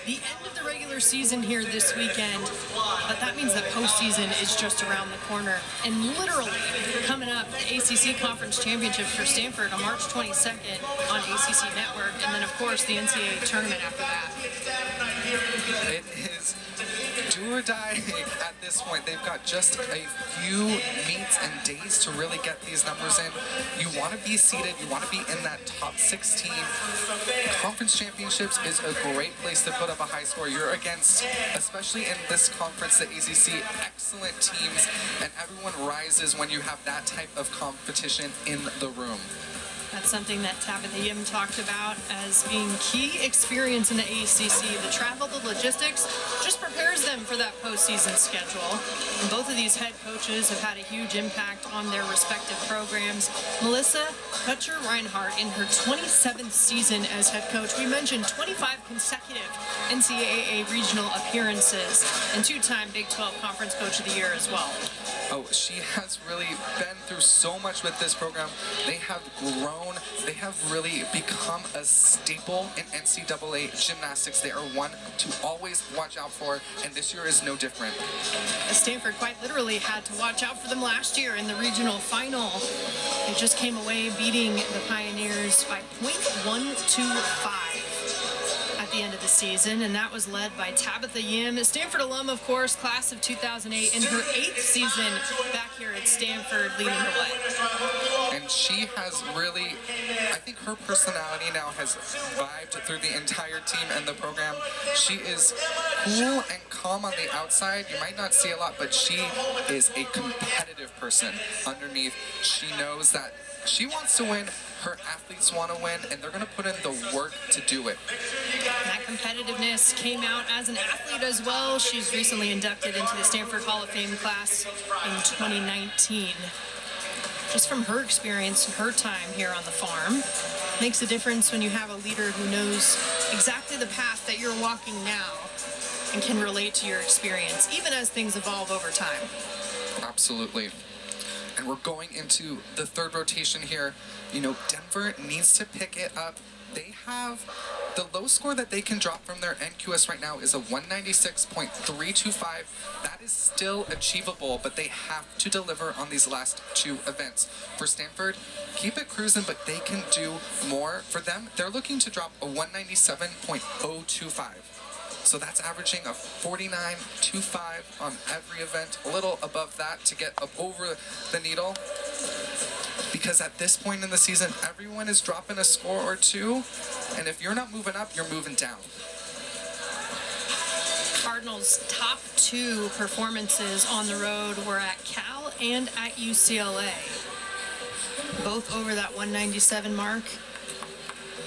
the end of the regular season here this weekend, but that means that postseason is just around the corner. And literally coming up, the ACC Conference Championship for Stanford on March 22nd on ACC Network, and then of course the NCAA tournament after that. It is do or die at this point. They've got just a few meets and days to really get these numbers in. You want to be seated, you want to be in that top 16. Conference championships is a great place to put up a high score. You're against, especially in this conference, the ACC, excellent teams, and everyone rises when you have that type of competition in the room. That's something that Tabitha Yim talked about as being key experience in the ACC. The travel, the logistics, just prepares them for that postseason schedule. And both of these head coaches have had a huge impact on their respective programs. Melissa Kutcher-Reinhardt in her 27th season as head coach. We mentioned 25 consecutive NCAA regional appearances and two-time Big 12 Conference Coach of the Year as well. Oh, she has really been through so much with this program. They have grown. They have really become a staple in NCAA gymnastics. They are one to always watch out for, and this year is no different. Stanford quite literally had to watch out for them last year in the regional final. They just came away beating the Pioneers by .125. At the end of the season, and that was led by Tabitha Yim, a Stanford alum, of course, class of 2008, in her 8th season back here at Stanford, leading the way. And she has really, I think her personality now has vibed through the entire team and the program. She is cool and calm on the outside. You might not see a lot, but she is a competitive person underneath. She knows that she wants to win, her athletes want to win, and they're going to put in the work to do it. That competitiveness came out as an athlete as well. She's recently inducted into the Stanford Hall of Fame class in 2019. Just from her experience and her time here on the farm, makes a difference when you have a leader who knows exactly the path that you're walking now and can relate to your experience, even as things evolve over time. Absolutely. And we're going into the third rotation here. You know, Denver needs to pick it up. They have the low score that they can drop from their NQS right now is a 196.325. That is still achievable, but they have to deliver on these last two events. For Stanford, keep it cruising, but they can do more. For them, they're looking to drop a 197.025. So that's averaging a 49.25 on every event, a little above that to get up over the needle. Because at this point in the season, everyone is dropping a score or two, and if you're not moving up, you're moving down. Cardinals' top two performances on the road were at Cal and at UCLA. Both over that 197 mark.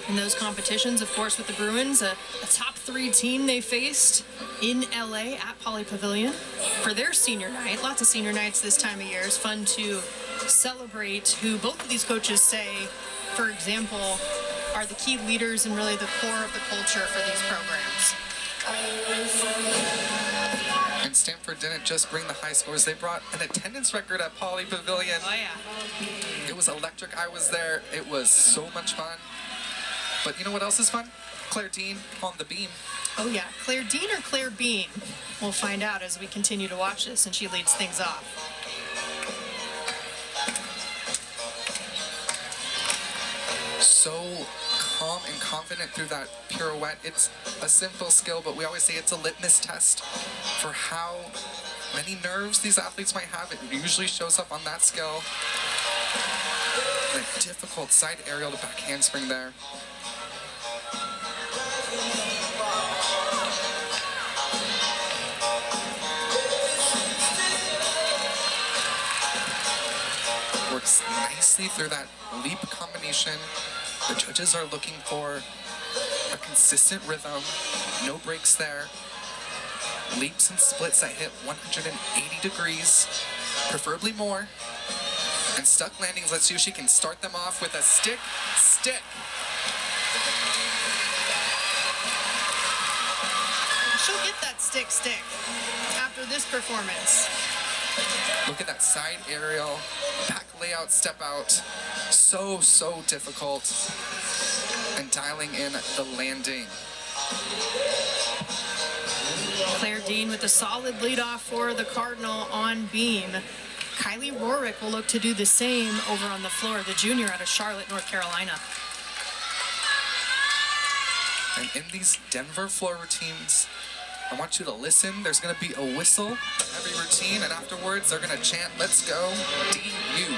In those competitions, of course, with the Bruins, a top three team they faced in LA at Pauley Pavilion for their senior night. Lots of senior nights this time of year. It's fun to celebrate who both of these coaches say, for example, are the key leaders and really the core of the culture for these programs. And Stanford didn't just bring the high scores, they brought an attendance record at Pauley Pavilion. Oh yeah. It was electric. I was there. It was so much fun. But you know what else is fun? Claire Dean on the beam. Oh yeah, Claire Dean or Claire Bean? We'll find out as we continue to watch this and she leads things off. So calm and confident through that pirouette. It's a simple skill, but we always say it's a litmus test for how many nerves these athletes might have. It usually shows up on that skill. The difficult side aerial to back handspring there. Works nicely through that leap combination. The judges are looking for a consistent rhythm, no breaks there. Leaps and splits that hit 180 degrees, preferably more. And stuck landings, let's see if she can start them off with a stick. She'll get that stick after this performance. Look at that side aerial, back layout, step out. So difficult. And dialing in the landing. Claire Dean with a solid leadoff for the Cardinal on beam. Kylie Rorick will look to do the same over on the floor, the junior out of Charlotte, North Carolina. And in these Denver floor routines, I want you to listen. There's going to be a whistle every routine, and afterwards they're going to chant, "Let's go, DU."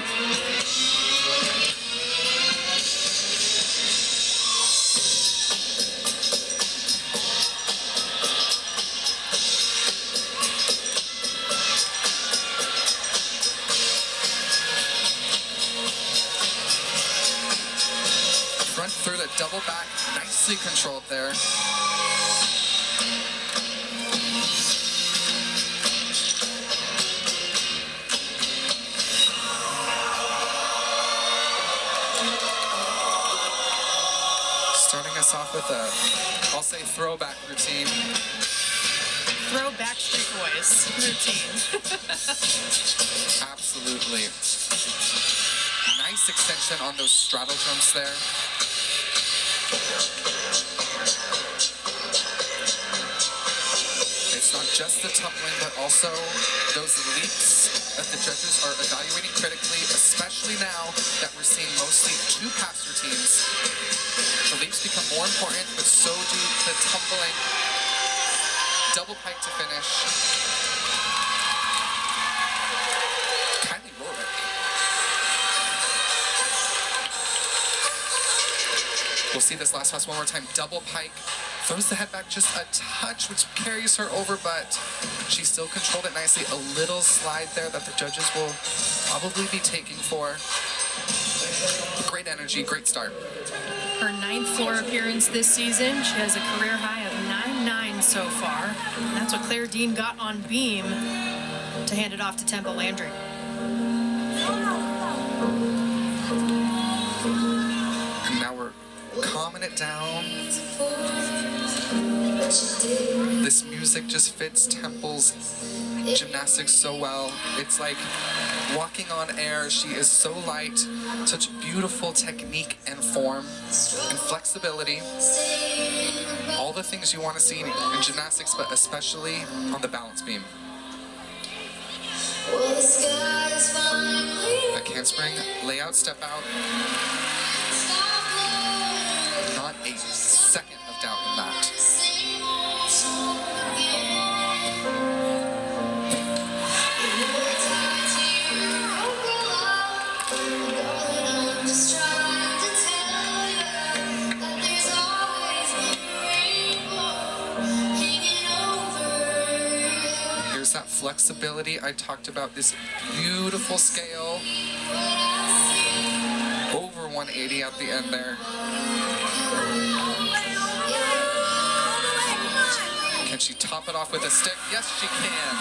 Front through the double back, nicely controlled there. Starting us off with a, I'll say, throwback routine. Throw Backstreet Boys routine. Absolutely. Nice extension on those straddle jumps there. It's not just the tumbling, but also those leaps that the judges are evaluating critically, especially now that we're seeing mostly two-pass routines. The leaps become more important, but so do the tumbling. Double pike to finish. Kylie Rorick. We'll see this last pass one more time. Double pike. Throws the head back just a touch, which carries her over, but she still controlled it nicely. A little slide there that the judges will probably be taking for. Great energy, great start. Her 9th floor appearance this season. She has a career high of 9.9 so far. And that's what Claire Dean got on beam to hand it off to Temple Landry. And now we're calming it down. This music just fits Temple's gymnastics so well. It's like walking on air. She is so light, such beautiful technique and form and flexibility. All the things you want to see in gymnastics, but especially on the balance beam. A handspring, layout, step out. Not a second of doubt in that. Here's that flexibility I talked about, this beautiful scale. Over 180 at the end there. Can she top it off with a stick? Yes, she can.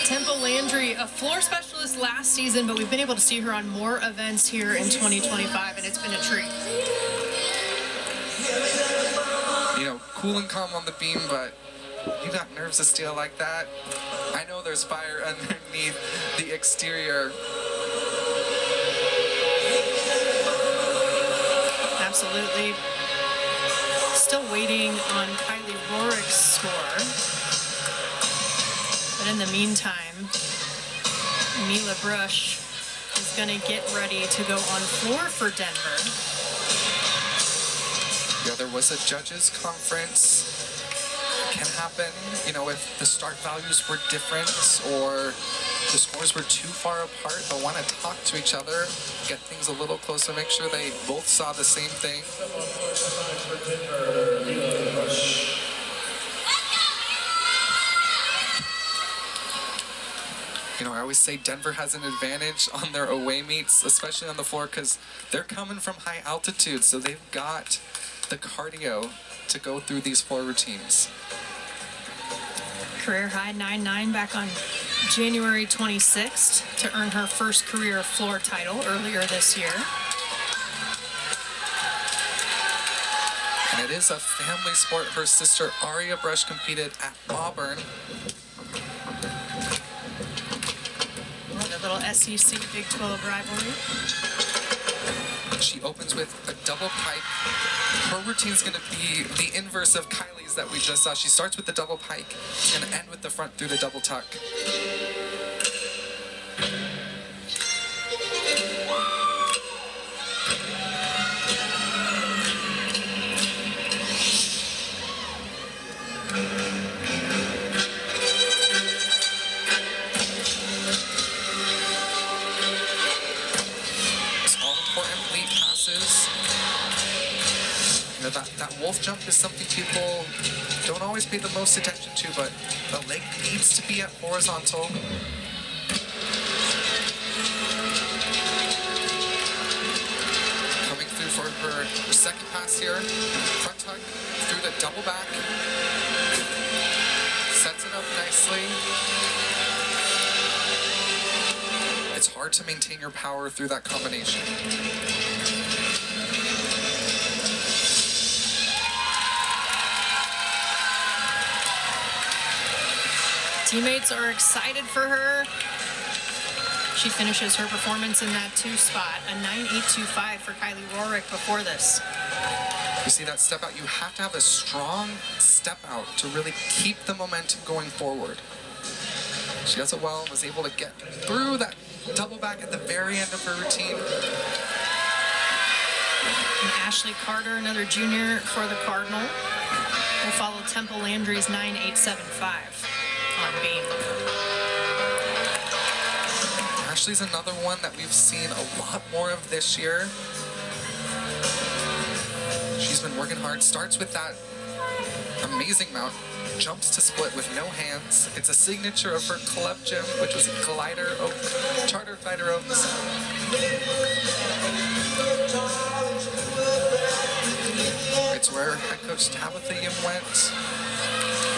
Temple Landry, a floor specialist last season, but we've been able to see her on more events here in 2025, and it's been a treat. You know, cool and calm on the beam, but you got nerves of steel like that. I know there's fire underneath the exterior. Absolutely. Still waiting on Kylie Rorick's score. But in the meantime, Mila Brush is going to get ready to go on floor for Denver. Yeah, there was a judges conference. It can happen, you know, if the start values were different or the scores were too far apart. They'll want to talk to each other, get things a little closer, make sure they both saw the same thing. You know, I always say Denver has an advantage on their away meets, especially on the floor, because they're coming from high altitude, so they've got the cardio to go through these floor routines. Career high 9.9 back on January 26th to earn her first career floor title earlier this year. And it is a family sport. Her sister Aria Brush competed at Auburn. A little SEC Big 12 rivalry. She opens with a double pike. Her routine's going to be the inverse of Kylie's that we just saw. She starts with the double pike. It's going to end with the front through the double tuck. That wolf jump is something people don't always pay the most attention to, but the leg needs to be at horizontal. Coming through for her second pass here. Front tuck through the double back. Sets it up nicely. It's hard to maintain your power through that combination. Teammates are excited for her. She finishes her performance in that 2 spot, a 9.825 for Kylie Roerick before this. You see that step out? You have to have a strong step out to really keep the momentum going forward. She does it well, was able to get through that double back at the very end of her routine. And Ashley Carter, another junior for the Cardinal, will follow Temple Landry's 9.875 on beam. Ashley's another one that we've seen a lot more of this year. She's been working hard. Starts with that amazing mount. Jumps to split with no hands. It's a signature of her club gym, which was Charter Glider Oaks. It's where head coach Tabitha Yim went.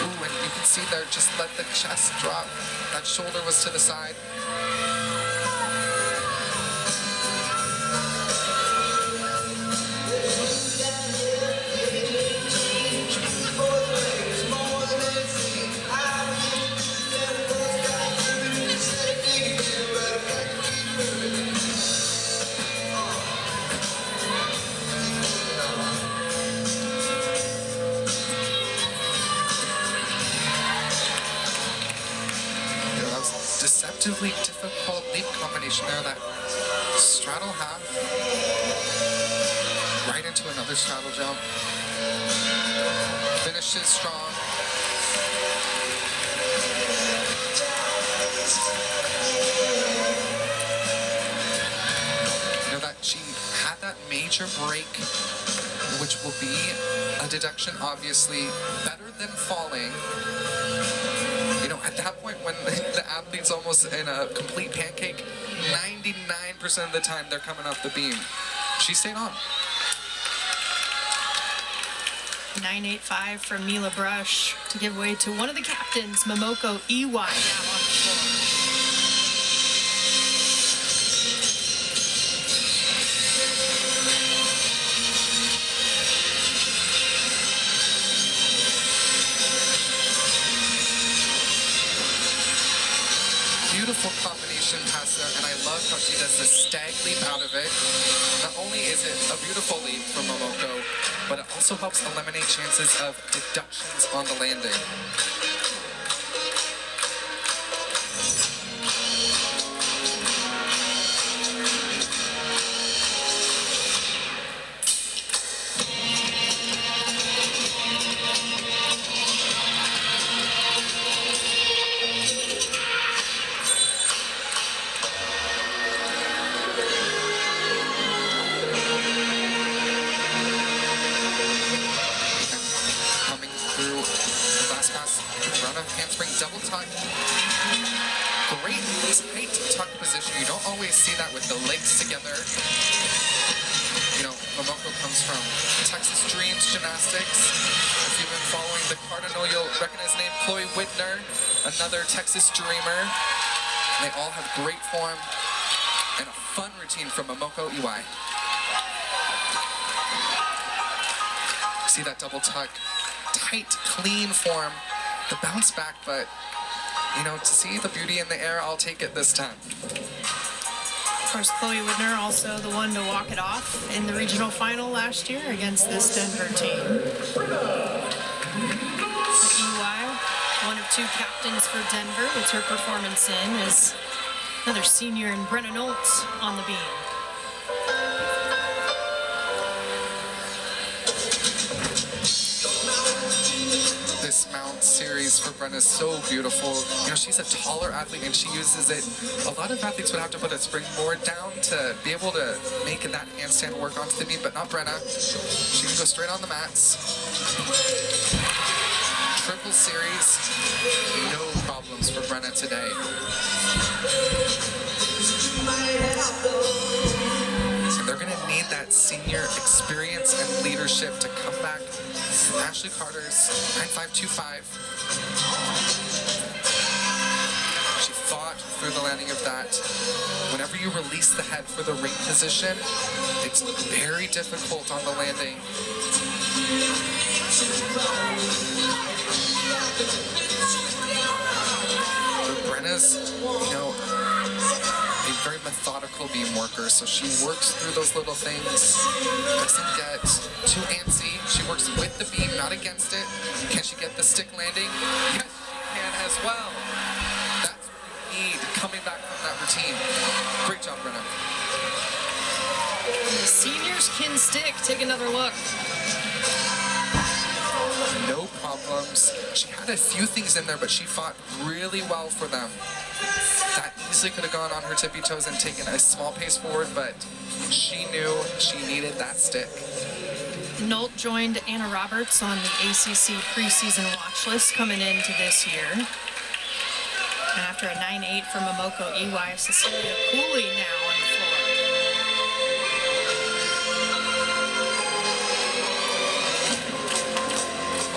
Ooh, and you can see there, just let the chest drop. That shoulder was to the side. Deceptively difficult leap combination there, that straddle half right into another straddle jump. Finishes strong. You know that she had that major break, which will be a deduction, obviously, better than falling. You know, at that point when the athlete's almost in a complete pancake, 99% of the time they're coming off the beam. She stayed on. 9.85 from Mila Brush to give way to one of the captains, Momoko Iwai, now on the floor. Beautiful combination pass there, and I love how she does the stag leap out of it. Not only is it a beautiful leap from Momoko, but it also helps eliminate chances of deductions on the landing. Double tuck. Great tight tuck position. You don't always see that with the legs together. You know, Momoko comes from Texas Dreams Gymnastics. If you've been following the Cardinal, you'll recognize the name Chloe Whitner, another Texas Dreamer. And they all have great form and a fun routine from Momoko Iwai. See that double tuck. Tight, clean form. The bounce back, but, you know, to see the beauty in the air, I'll take it this time. course, Chloe Widner, also the one to walk it off in the regional final last year against this Denver team. EY, one of 2 captains for Denver, gets her performance in as another senior in Brenna Noltz on the beam. This mount series for Brenna is so beautiful. You know, she's a taller athlete and she uses it. A lot of athletes would have to put a springboard down to be able to make that handstand work onto the beam, but not Brenna. She can go straight on the mats. Triple series, no problems for Brenna today. And they're gonna need that senior experience and leadership to come back. Ashley Carter's 9.525. She fought through the landing of that. Whenever you release the head for the ring position, it's very difficult on the landing. But Brenna's, you know, a very methodical beam worker, so she works through those little things, doesn't get too antsy. She works with the beam, not against it. Can she get the stick landing? Yes, she can as well. That's what you need coming back from that routine. Great job, Brenna. Seniors can stick. Take another look. No problems. She had a few things in there, but she fought really well for them. That easily could have gone on her tippy toes and taken a small pace forward, but she knew she needed that stick. Nolt joined Anna Roberts on the ACC preseason watch list coming into this year. And after a 9.8 from Momoko Iwai, Cecilia Cooley now on the floor.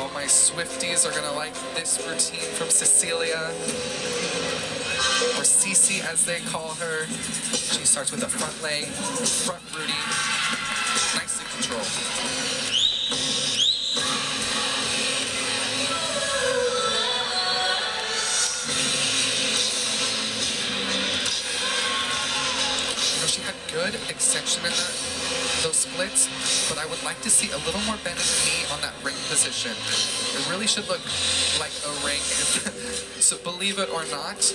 All my Swifties are gonna like this routine from Cecilia, or Cece as they call her. She starts with a front leg, front Rudy, nicely controlled. She had good extension in those splits, but I would like to see a little more bend in the knee on that ring position. It really should look like a ring. So believe it or not,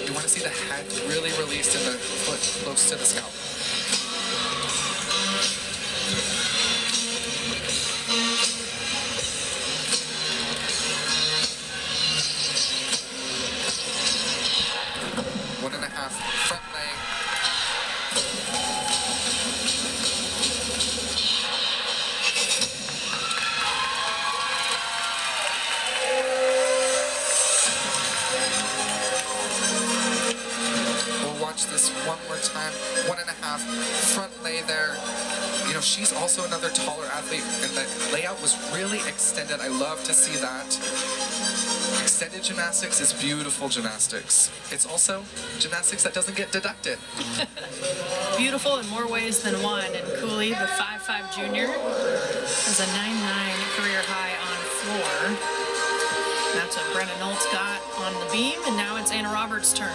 you want to see the head really released and the foot close to the scalp. One and a half front leg. This one more time, 1.5 front lay there. You know, she's also another taller athlete, and the layout was really extended. I love to see that. Extended gymnastics is beautiful gymnastics. It's also gymnastics that doesn't get deducted. Beautiful in more ways than one. And Cooley, the 5'5" junior, has a 9.9 career high on floor. That's what Brenna Noltz got on the beam, and now it's Anna Roberts' turn.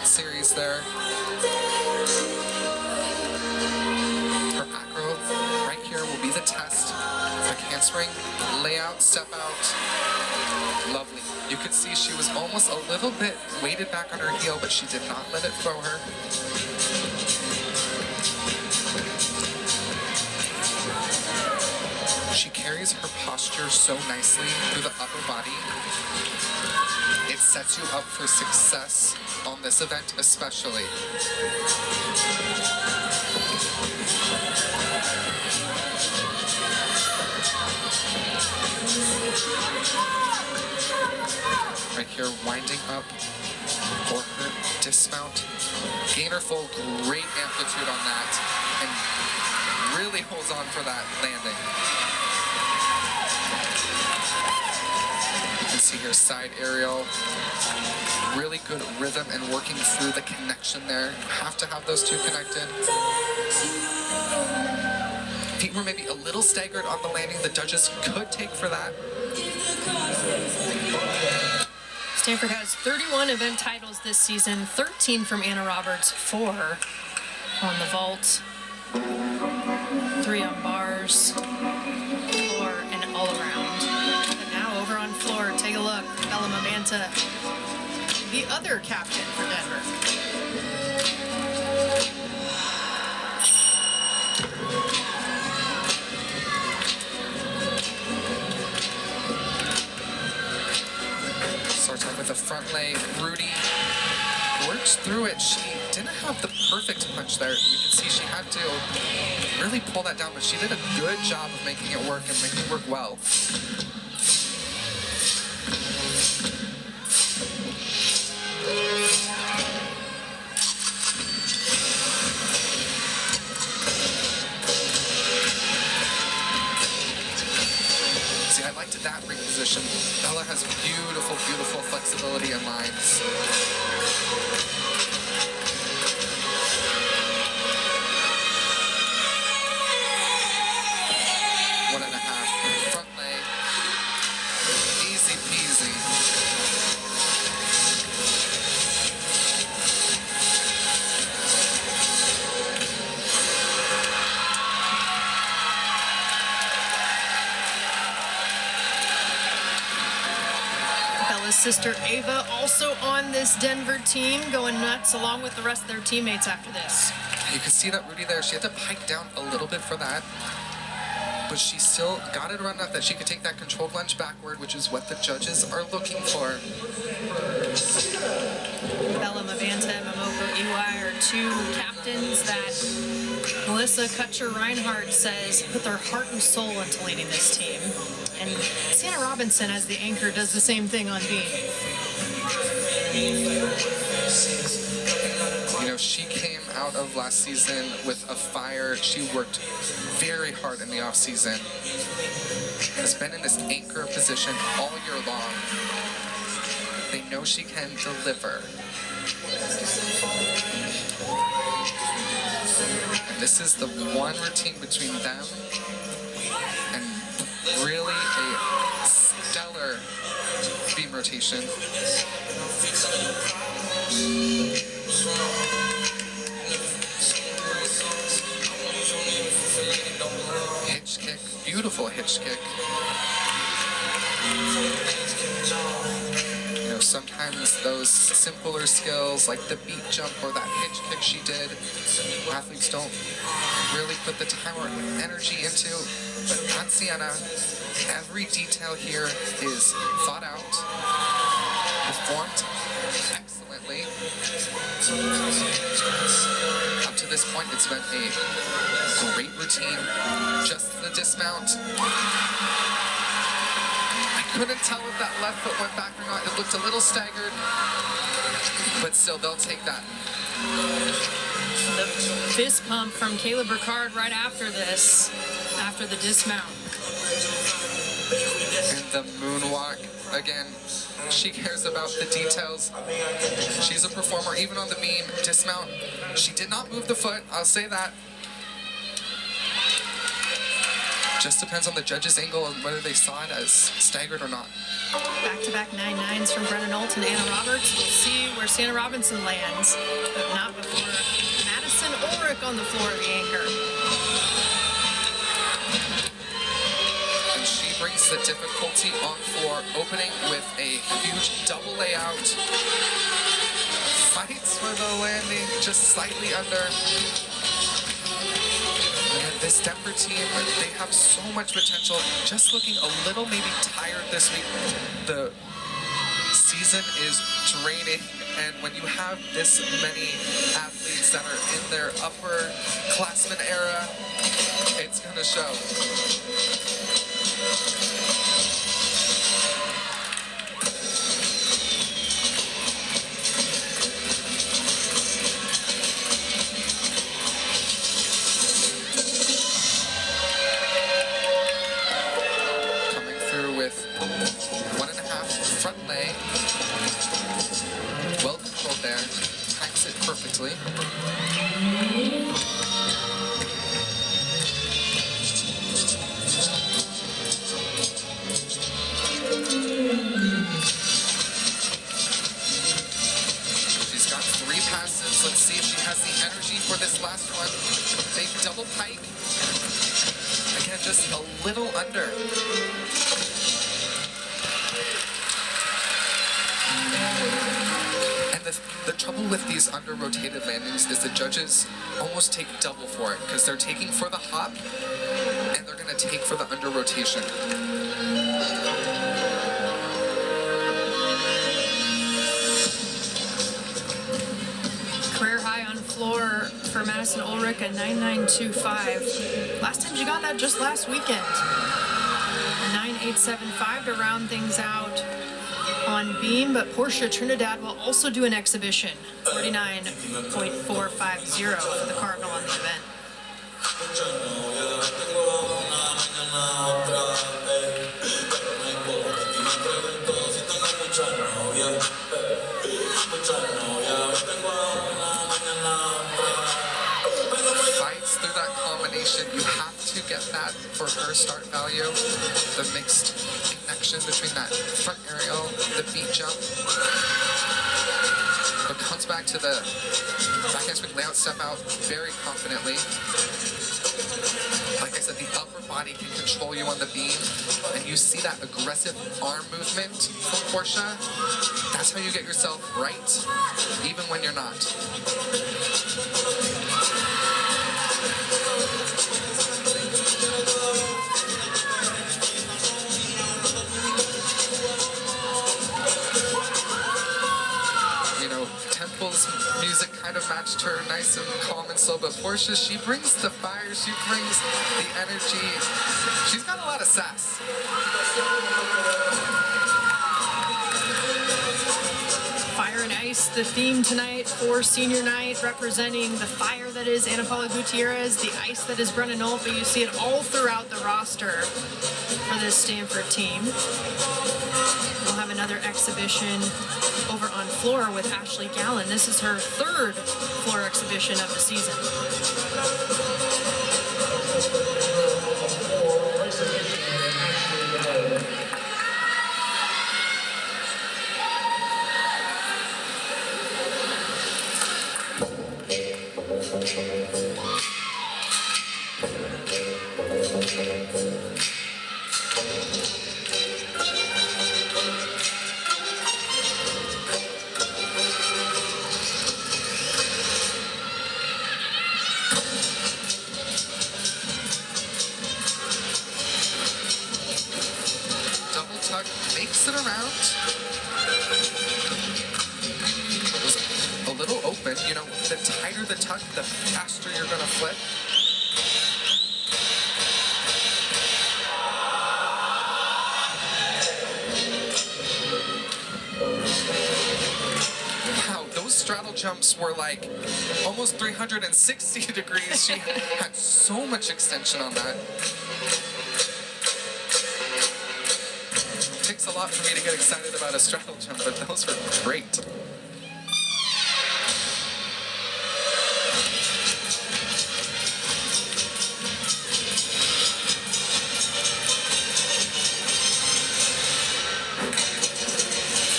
Series there. Her acro right here will be the test. Like handspring, layout, step out. Lovely. You could see she was almost a little bit weighted back on her heel, but she did not let it throw her. She carries her posture so nicely through the upper body. It sets you up for success on this event especially. Right here, winding up for her dismount. Gainer full, great amplitude on that, and really holds on for that landing. can see here, side aerial. Really good rhythm and working through the connection there. You have to have those two connected. Feet were maybe a little staggered on the landing. The judges could take for that. Stanford has 31 event titles this season, 13 from Anna Roberts, 4 on the vault, 3 on bars, 4 and all around. And now over on floor, take a look, Bella Mabanta, the other captain for Denver. Starts off with a front lay. Rudy works through it. She didn't have the perfect punch there. You can see she had to really pull that down, but she did a good job of making it work and making it work well. See, I liked that ring position. Bella has beautiful, beautiful flexibility and lines. 1.5 front lay. Easy peasy. Bella's sister Ava also on this Denver team, going nuts along with the rest of their teammates after this. You can see that Rudy there, she had to pike down a little bit for that, but she still got it around enough that she could take that controlled lunge backward, which is what the judges are looking for. Bella Mabanta and Momoko Iwai are 2 captains that Melissa Kutcher-Reinhardt says put their heart and soul into leading this team. And Santa Robinson, as the anchor, does the same thing on beam. You know, she came out of last season with a fire. She worked very hard in the off season. Has been in this anchor position all year long. They know she can deliver. And this is the one routine between them and really a stellar beam rotation. Hitch kick, beautiful hitch kick. You know, sometimes those simpler skills like the beat jump or that hitch kick she did, athletes don't really put the time or energy into. But not Sienna. Every detail here is thought out, performed excellently. Up to this point, it's been a great routine. Just the dismount. I couldn't tell if that left foot went back or not. It looked a little staggered, but still, they'll take that. The fist pump from Kayla Burkhardt right after this, after the dismount. And the moonwalk, again, she cares about the details. She's a performer, even on the beam. Dismount, she did not move the foot, I'll say that. Just depends on the judge's angle and whether they saw it as staggered or not. Back-to-back 9-9s from Brennan Holt and Anna Roberts. We'll see where Santa Robinson lands, but not before Madison Ulrich on the floor of the anchor. And she brings the difficulty on floor, opening with a huge double layout. Fights for the landing, just slightly under. And this Denver team, they have so much potential. Just looking a little maybe tired this week. The season is draining, and when you have this many athletes that are in their upper classmen era, it's gonna show. correctly. She's got 3 passes. Let's see if she has the energy for this last one. Big double pike. Again, just a little under. And the trouble with these under-rotated landings is the judges almost take double for it because they're taking for the hop and they're going to take for the under-rotation. Career high on floor for Madison Ulrich, a 9.925. Last time she got that just last weekend. A 9.875 to round things out on beam, but Portia Trinidad will also do an exhibition, 49.450 for the Cardinal on the event. Fights through that combination. You have to get that for her start value. The mixed connection between that front aerial, the beat jump. But comes back to the backhand swing layout, step out very confidently. Like I said, the upper body can control you on the beam, and you see that aggressive arm movement from Portia. That's how you get yourself right, even when you're not. Temple's music kind of matched her, nice and calm and slow, but Portia, she brings the fire, she brings the energy. She's got a lot of sass. Fire and Ice, the theme tonight for senior night, representing the fire that is Ana Paula Gutierrez, the ice that is Brennan Olt, but you see it all throughout the roster for this Stanford team. We'll have another exhibition over on floor with Ashley Gallen. This is her 3rd floor exhibition of the season. Makes it around. It was a little open. You know, the tighter the tuck, the faster you're going to flip. Wow, those straddle jumps were like almost 360 degrees. She had so much extension on that. Takes a lot for me to get excited about a straddle jump, but those were great.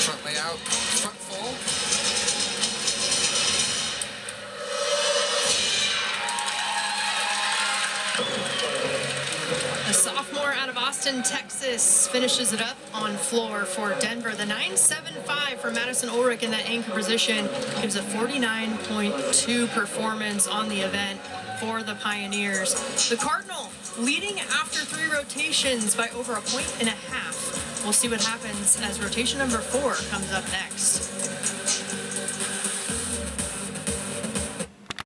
Front layout, front full. A sophomore out of Austin, Texas, finishes it up on floor for Denver. The 9.75 for Madison Ulrich in that anchor position gives a 49.2 performance on the event for the Pioneers. The Cardinal leading after 3 rotations by over 1.5 points. We'll see what happens as rotation number 4 comes up next.